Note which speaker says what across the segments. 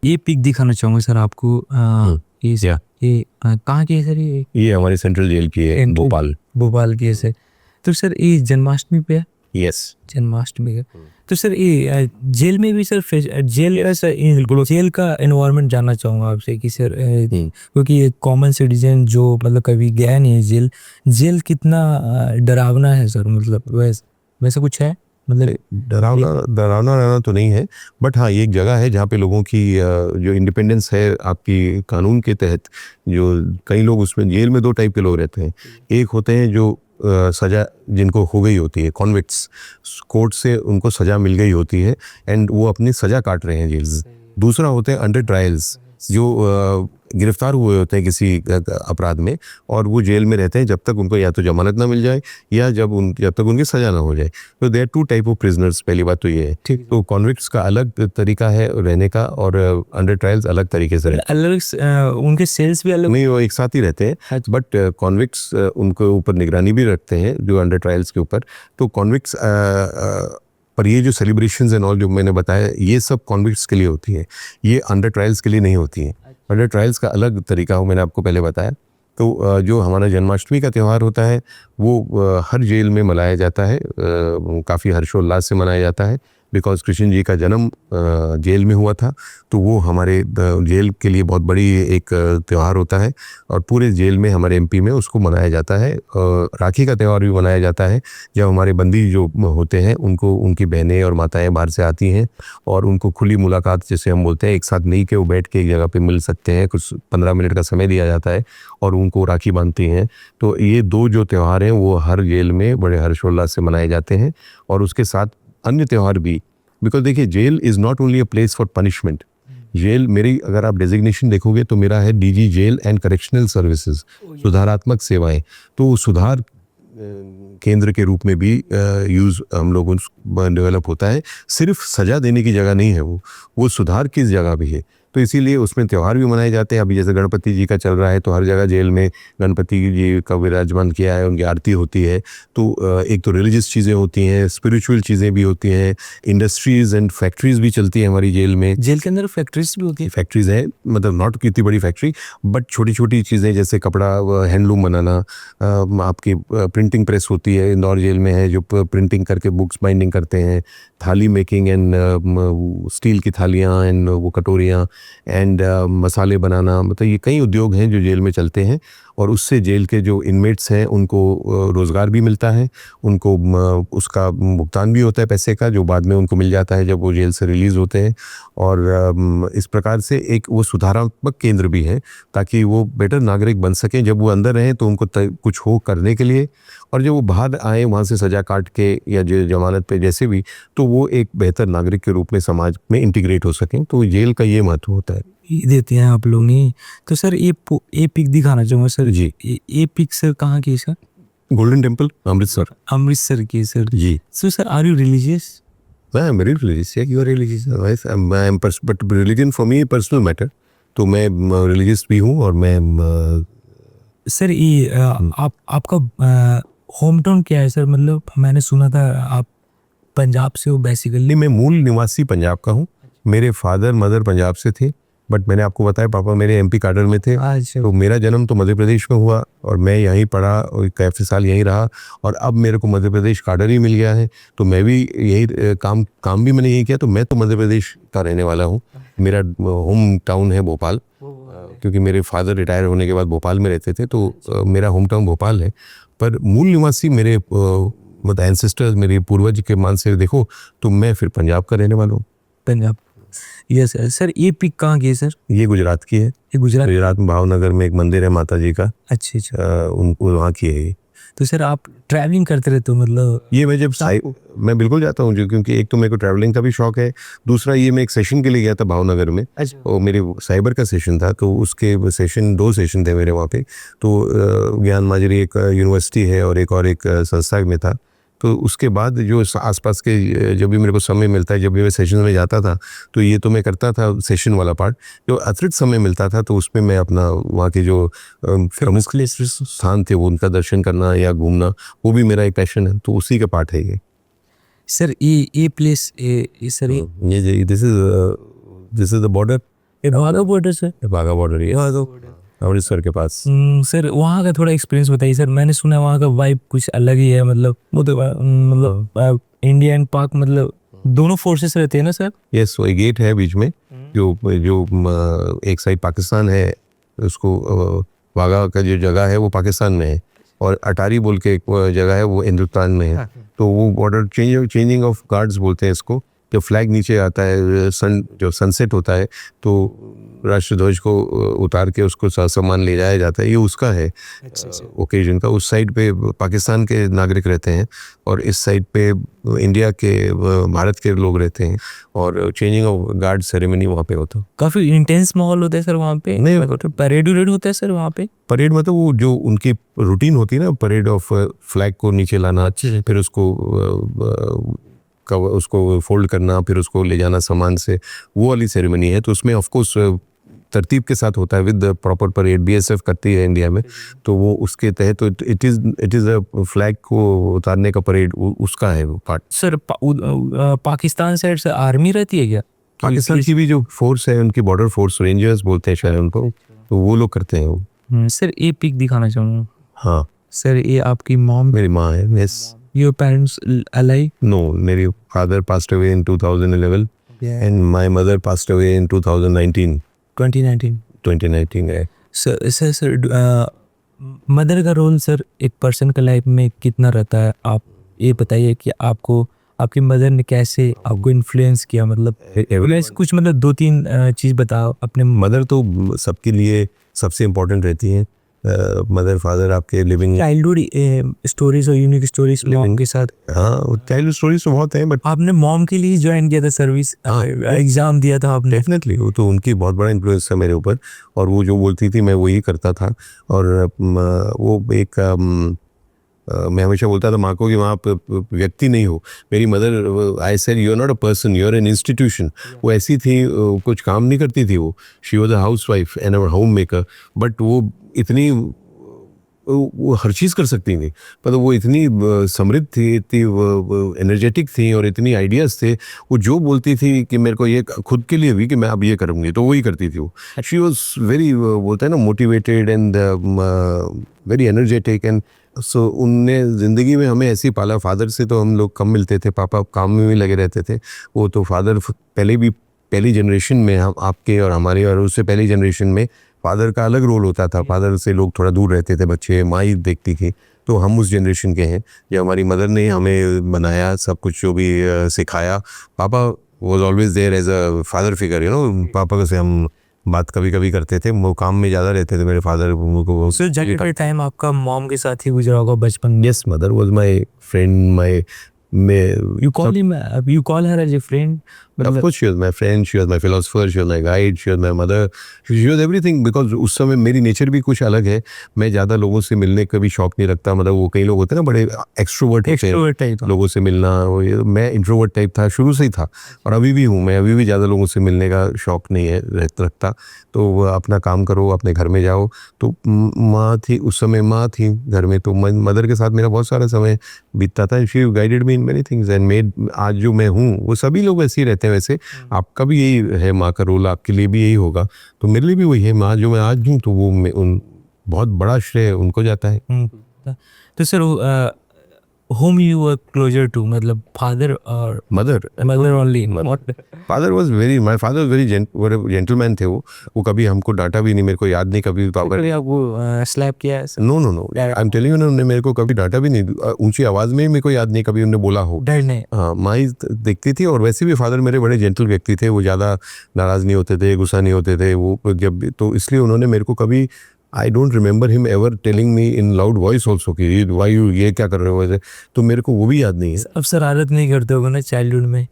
Speaker 1: ये पिक दिखाना चाहूँगा सर आपको। ये कहाँ की है सर?
Speaker 2: ये हमारी सेंट्रल जेल की है,
Speaker 1: भोपाल की है सर। तो सर ये जन्माष्टमी पे है?
Speaker 2: यस,
Speaker 1: जन्माष्टमी है। तो सर ये जेल में भी सर जेल का एनवायरनमेंट जानना चाहूँगा आपसे कि सर क्योंकि एक कॉमन सिटीजन जो मतलब कभी गया नहीं है जेल कितना डरावना है सर? मतलब वैसा कुछ है? मतलब
Speaker 2: डरावना रहना तो नहीं है, बट हाँ ये एक जगह है जहाँ पे लोगों की जो इंडिपेंडेंस है आपकी कानून के तहत, जो कई लोग उसमें जेल में दो टाइप के लोग रहते हैं। एक होते हैं जो सज़ा जिनको हो गई होती है, कॉन्विक्ट्स, कोर्ट से उनको सज़ा मिल गई होती है एंड वो अपनी सज़ा काट रहे हैं जेल से। दूसरा होते हैं अंडर ट्रायल्स, जो गिरफ्तार हुए होते हैं किसी अपराध में और वो जेल में रहते हैं जब तक उनको या तो जमानत ना मिल जाए या जब तक उनकी सज़ा ना हो जाए। तो there two type of prisoners, पहली बात तो ये है। तो कॉन्विक्ट्स का अलग तरीका है रहने का और अंडर ट्रायल्स अलग तरीके से रहते
Speaker 1: अलग उनके सेल्स भी अलग
Speaker 2: नहीं, वो एक साथ ही रहते हैं, बट कॉन्विक्ट्स उनके ऊपर निगरानी भी रखते हैं जो अंडर ट्रायल्स के ऊपर। तो कॉन्विक्ट्स पर ये जो सेलिब्रेशंस एंड ऑल जो मैंने बताया ये सब कॉन्विक्ट्स के लिए होती है, ये अंडर ट्रायल्स के लिए नहीं होती है। अंडर ट्रायल्स का अलग तरीका हो, मैंने आपको पहले बताया। तो जो हमारा जन्माष्टमी का त्यौहार होता है वो हर जेल में मनाया जाता है, काफ़ी हर्षोल्लास से मनाया जाता है, बिकॉज कृष्ण जी का जन्म जेल में हुआ था। तो वो हमारे जेल के लिए बहुत बड़ी एक त्यौहार होता है और पूरे जेल में हमारे एमपी में उसको मनाया जाता है। राखी का त्यौहार भी मनाया जाता है, जब हमारे बंदी जो होते हैं उनको उनकी बहनें और माताएं बाहर से आती हैं और उनको खुली मुलाकात जैसे हम बोलते हैं, एक साथ नहीं के वो बैठ के एक जगह पे मिल सकते हैं, कुछ 15 मिनट का समय दिया जाता है और उनको राखी बांधती हैं। तो ये दो जो त्यौहार हैं वो हर जेल में बड़े हर्षोल्लास से मनाए जाते हैं। और उसके साथ अन्य त्यौहार भी, बिकॉज देखिए jail is not only a place for punishment. Jail मेरी अगर आप डेजिग्नेशन देखोगे तो मेरा है DG jail and correctional services, सुधारात्मक सेवाएं। तो सुधार केंद्र के रूप में भी यूज़ हम लोगों डेवलप होता है। सिर्फ सज़ा देने की जगह नहीं है वो सुधार की जगह भी है। तो इसीलिए उसमें त्यौहार भी मनाए जाते हैं। अभी जैसे गणपति जी का चल रहा है तो हर जगह जेल में गणपति जी का विराजमान किया है, उनकी आरती होती है। तो एक तो रिलीजियस चीज़ें होती हैं, स्पिरिचुअल चीज़ें भी होती हैं, इंडस्ट्रीज़ एंड फैक्ट्रीज़ भी चलती हैं हमारी जेल में।
Speaker 1: जेल के अंदर फैक्ट्रीज भी होती है?
Speaker 2: फैक्ट्रीज़ हैं, मतलब नॉट इतनी बड़ी फैक्ट्री, बट छोटी छोटी चीज़ें जैसे कपड़ा, हैंडलूम बनाना, आपकी प्रिंटिंग प्रेस होती है, इंदौर जेल में है जो प्रिंटिंग करके बुक्स बाइंडिंग करते हैं, थाली मेकिंग एंड स्टील की थालियाँ एंड वो कटोरियाँ एंड मसाले बनाना, मतलब ये कई उद्योग हैं जो जेल में चलते हैं। और उससे जेल के जो इनमेट्स हैं उनको रोज़गार भी मिलता है, उनको उसका भुगतान भी होता है पैसे का, जो बाद में उनको मिल जाता है जब वो जेल से रिलीज़ होते हैं। और इस प्रकार से एक वो सुधारात्मक केंद्र भी है ताकि वो बेटर नागरिक बन सकें। जब वो अंदर रहें तो उनको कुछ हो करने के लिए, और जब वो बाहर आए वहाँ से सज़ा काट के या जमानत पे जैसे भी, तो वो एक बेहतर नागरिक के रूप में समाज में इंटीग्रेट हो सकें। तो जेल का ये महत्व होता है।
Speaker 1: देते हैं आप लोग नहीं? तो सर ये पिक दिखाना चाहूँगा सर
Speaker 2: जी।
Speaker 1: ये पिक सर कहाँ की है सर?
Speaker 2: गोल्डन टेम्पल, अमृतसर।
Speaker 1: अमृतसर की sir
Speaker 2: ji.
Speaker 1: So sir are you religious?
Speaker 2: I am very religious. Yeah, you are religious. Otherwise, but religion for me personal matter. तो मैं रिलीजियस भी हूँ और मैं
Speaker 1: सर ये आपका होम टाउन क्या है सर? मतलब मैंने सुना था आप पंजाब से हो बेसिकली।
Speaker 2: मैं मूल निवासी पंजाब का हूँ। मेरे फादर मदर पंजाब से थे, बट मैंने आपको बताया पापा मेरे एमपी काडर में थे। तो मेरा जन्म तो मध्य प्रदेश में हुआ और मैं यहीं पढ़ा और काफ़ी साल यहीं रहा, और अब मेरे को मध्य प्रदेश काडर ही मिल गया है तो मैं भी यही काम भी मैंने यही किया। तो मैं तो मध्य प्रदेश का रहने वाला हूँ। मेरा होम टाउन है भोपाल, क्योंकि मेरे फादर रिटायर होने के बाद भोपाल में रहते थे, तो मेरा होम टाउन भोपाल है। पर मूल निवासी मेरे मतलब एंसेस्टर्स, मेरे पूर्वज के मान से देखो तो मैं फिर पंजाब का रहने वाला हूँ।
Speaker 1: Punjab, yes sir. ये पिक कहाँ की है सर?
Speaker 2: ये गुजरात की है।
Speaker 1: ये गुजरात
Speaker 2: में भावनगर में एक मंदिर है माता जी का।
Speaker 1: अच्छा।
Speaker 2: उनको वहाँ की है।
Speaker 1: तो सर आप ट्रैवलिंग करते रहते हो? मतलब
Speaker 2: ये मैं बिल्कुल जाता हूँ, क्योंकि एक तो मेरे को ट्रैवलिंग का भी शौक है, दूसरा ये मैं एक सेशन के लिए गया था भावनगर में। और मेरे साइबर का सेशन था, तो उसके सेशन 2 सेशन थे मेरे वहाँ पे। तो ज्ञान माजरी एक यूनिवर्सिटी है और एक संस्था में था। तो उसके बाद जो आसपास के जब भी मेरे को समय मिलता है, जब भी मैं सेशन में जाता था, तो ये तो मैं करता था सेशन वाला पार्ट। जो अतिरिक्त समय मिलता था तो उसमें मैं अपना वहाँ के जो प्रमुख स्थान थे वो उनका दर्शन करना या घूमना, वो भी मेरा एक पैशन है। तो उसी का पार्ट है ये
Speaker 1: सर। ये प्लेस सर
Speaker 2: ये दिस इज द बॉर्डर
Speaker 1: ये Wagah border sir.
Speaker 2: Wagah border ये अमृतसर के पास।
Speaker 1: सर वहाँ का थोड़ा एक्सपीरियंस बताइए सर। मैंने सुना है वहाँ का वाइब कुछ अलग ही है, मतलब वो तो मतलब इंडिया एंड पाक मतलब दोनों फोर्सेस रहते हैं ना सर।
Speaker 2: यस, वही गेट है बीच में, जो एक साइड पाकिस्तान है, उसको वाघा का जो जगह है वो पाकिस्तान में है, और अटारी बोल के एक जगह है वो हिंदुस्तान में है। तो वो बॉर्डर चेंजिंग ऑफ गार्ड्स बोलते हैं इसको। जब फ्लैग नीचे आता है, जो सनसेट होता है, तो राष्ट्रध्वज को उतार के उसको सम्मान ले जाया जाता है। ये उसका है ओकेजन का। उस साइड पे पाकिस्तान के नागरिक रहते हैं और इस साइड पे इंडिया के, भारत के लोग रहते हैं, और चेंजिंग ऑफ गार्ड सेरेमनी वहाँ पे होता है।
Speaker 1: काफी इंटेंस माहौल होता है सर वहाँ पे।
Speaker 2: नहीं,
Speaker 1: परेड वरेड होता है सर वहाँ पे।
Speaker 2: परेड मतलब वो जो उनकी रूटीन होती है ना, परेड ऑफ फ्लैग को नीचे लाना, फिर उसको फोल्ड करना, फिर उसको ले जाना सामान से, वो वाली सेरेमनी है। तो उसमें ऑफ कोर्स तरतीब के साथ होता है, विद प्रॉपर परेड। बीएसएफ करती है इंडिया में, तो वो उसके तहत तो इट इज़ अ फ्लैग को उतारने का परेड, उसका है वो पार्ट।
Speaker 1: सर पाकिस्तान साइड से आर्मी रहती है क्या?
Speaker 2: पाकिस्तान की भी जो फोर्स है, उनकी बॉर्डर फोर्स, रेंजर्स बोलते हैं शायद उनको, तो वो लोग करते हैं वो।
Speaker 1: सर ये पिक दिखाना चाहूँगा।
Speaker 2: हाँ
Speaker 1: सर ये आपकी मॉम,
Speaker 2: मेरी माँ है। Yes.
Speaker 1: Your parents alive?
Speaker 2: No, मेरी father passed away in 2011 and my mother passed away in 2019 है।
Speaker 1: सर मदर का रोल सर एक पर्सन का लाइफ में कितना रहता है? आप ये बताइए कि आपको आपकी मदर ने कैसे आपको इन्फ्लुएंस किया, मतलब कुछ मतलब 2-3 चीज़ बताओ अपने।
Speaker 2: मदर तो सबके लिए सबसे इम्पोर्टेंट रहती है। मदर फादर आपके लिविंग
Speaker 1: चाइल्डहुड स्टोरीज और यूनिक स्टोरीज मॉम के साथ।
Speaker 2: हाँ, चाइल्ड स्टोरीज तो बहुत हैं, बट
Speaker 1: आपने मॉम के लिए ज्वाइन किया था सर्विस, एग्जाम दिया था आपने?
Speaker 2: डेफिनेटली, वो तो उनकी बहुत बड़ा इन्फ्लुएंस था मेरे ऊपर, और वो जो बोलती थी मैं वही करता था। और वो एक मैं हमेशा बोलता था माँ को कि वहाँ आप व्यक्ति नहीं हो। मेरी mother, I said you are not a person, you are an institution. वो ऐसी थी, कुछ काम नहीं करती थी वो। She was a housewife and a homemaker, but वो इतनी, वो हर चीज़ कर सकती थी। मतलब वो इतनी समृद्ध थी, इतनी एनर्जेटिक थी, और इतनी आइडियाज़ थे। वो जो बोलती थी कि मेरे को ये खुद के लिए भी कि मैं अब ये करूँगी, तो वही करती थी वो। शी वॉज वेरी, बोलते हैं ना, motivated and very energetic. And so उनने ज़िंदगी में हमें ऐसे ही पाला। फादर से तो हम लोग कम मिलते थे, पापा काम में भी लगे रहते थे। वो तो फादर पहली जनरेशन में, हम आपके और हमारे और उससे पहली जनरेशन में फादर का अलग रोल होता था। फादर से लोग थोड़ा दूर रहते थे, बच्चे, माँ ही देखती थी। तो हम उस जनरेशन के हैं जब हमारी मदर ने हमें बनाया, सब कुछ जो भी सिखाया। पापा was always there as a father figure, you know. पापा से हम बात कभी कभी करते थे, वो काम में ज़्यादा रहते थे मेरे फादर को।
Speaker 1: सर ज़्यादातर टाइम आपका मॉम के साथ ही गुजरा होगा बचपन में।
Speaker 2: Yes, mother was my friend,
Speaker 1: You call her as a friend?
Speaker 2: Of course, she was my friend, she was my philosopher, she was my guide, she was my mother, she was everything, because उस समय मेरी nature भी कुछ अलग है। मैं ज़्यादा लोगों से मिलने का भी शौक नहीं रखता। मतलब वो कई लोग होते हैं ना, बड़े एक्सट्रोवर्ट
Speaker 1: टाइप
Speaker 2: लोगों से मिलना, मैं इंट्रोवर्ट टाइप था, शुरू से ही था, और अभी भी हूँ। मैं अभी भी ज़्यादा लोगों से मिलने का शौक नहीं है रखता। तो अपना काम करो, अपने घर में जाओ। तो माँ थी उस समय, माँ थी घर में, तो मदर के साथ मेरा बहुत सारा समय बीतता था। She guided me in many things and made, आज जो मैं हूँ वो सभी लोग ऐसे ही रहते हैं। वैसे आपका भी यही है, माँ का रोल आपके लिए भी यही होगा, तो मेरे लिए भी वही है। माँ जो मैं आज हूँ, तो वो उन बहुत बड़ा श्रेय उनको जाता है।
Speaker 1: तो sir whom you were closer to, मतलब फादर और
Speaker 2: mother
Speaker 1: only?
Speaker 2: Father was very, my father very gentleman थे। वो कभी हमको डांटा भी नहीं, मेरे को याद नहीं कभी पापा
Speaker 1: ने आपको स्लैप किया है?
Speaker 2: No, I am telling you, उन्होंने मेरे को कभी डांटा भी नहीं। ऊंची आवाज में मेरे को याद नहीं कभी उन्होंने बोला हो।
Speaker 1: डर नहीं?
Speaker 2: हाँ, माँ ही देखती थी। और वैसे भी फादर मेरे बड़े जेंटल व्यक्ति थे। वो ज़्यादा नाराज़ नहीं होते थे, गुस्सा नहीं होते थे वो जब, तो इसलिए उन्होंने मेरे को कभी, I don't remember him ever telling me in loud voice also कि वाई यू ये क्या कर रहे हो वैसे, तो मेरे को वो भी याद नहीं है।
Speaker 1: अब शरारत नहीं करते होगे ना चाइल्डहुड में?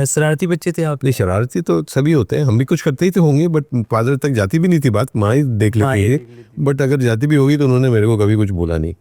Speaker 1: शरारती बच्चे थे आप?
Speaker 2: नहीं, शरारती तो सभी होते हैं, हम भी कुछ करते ही तो होंगे, बट फादर तक जाती भी नहीं थी बात, माँ ही देख लेती है। बट अगर जाती भी होगी तो उन्होंने मेरे को कभी कुछ बोला नहीं।